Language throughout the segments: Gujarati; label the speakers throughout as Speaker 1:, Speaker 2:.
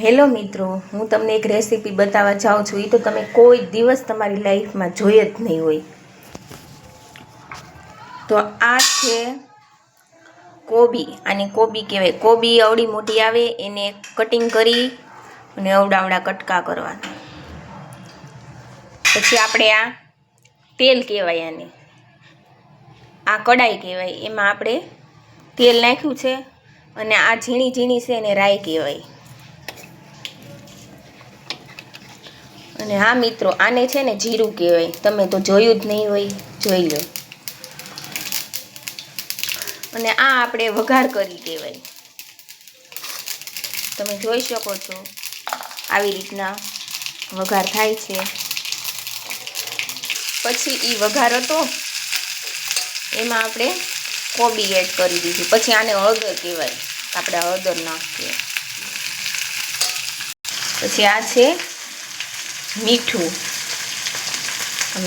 Speaker 1: હેલો મિત્રો, હું તમને એક રેસીપી બતાવવા જાઉં છું. એ તો તમે કોઈ દિવસ તમારી લાઈફમાં જોઈ જ નહીં હોય. તો આ છે કોબી. આની કોબી કહેવાય. કોબી અવળી મોટી આવે એને કટિંગ કરી અને અવડાવડા કટકા કરવાના. પછી આપણે આ તેલ કહેવાય, આને આ કડાઈ કહેવાય. એમાં આપણે તેલ નાખ્યું છે અને આ ઝીણી ઝીણી છે એને રાઈ કહેવાય. અને હા મિત્રો, આને છે ને જીરું કહેવાય. તમે તો જોયું જ નહીં હોય, જોઈ લો. અને આ આપણે વઘાર કરી કહેવાય. તમે જોઈ શકો છો આવી રીતના વઘાર થાય છે. પછી એ વઘાર હતો એમાં આપણે કોબી એડ કરી દીધી. પછી આને હળદર કહેવાય. આપણે હળદર નાખીએ. પછી આ છે મીઠું.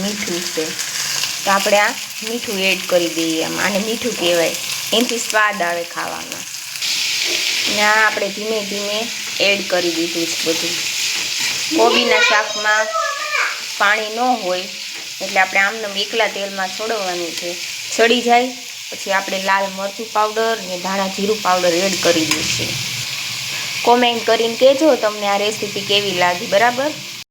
Speaker 1: મીઠું છે તો આપણે આ મીઠું એડ કરી દઈએ. આને મીઠું કહેવાય. એનાથી સ્વાદ આવે ખાવામાં. અને આ આપણે ધીમે ધીમે એડ કરી દીધું છે બધું. કોબીના શાકમાં પાણી ન હોય એટલે આપણે આમને એકલા તેલમાં છોડવાનું છે. સડી જાય પછી આપણે લાલ મરચું પાવડર ને ધાણા જીરું પાવડર એડ કરી દઈશું. કોમેન્ટ કરીને કહેજો તમને આ રેસીપી કેવી લાગી. બરાબર.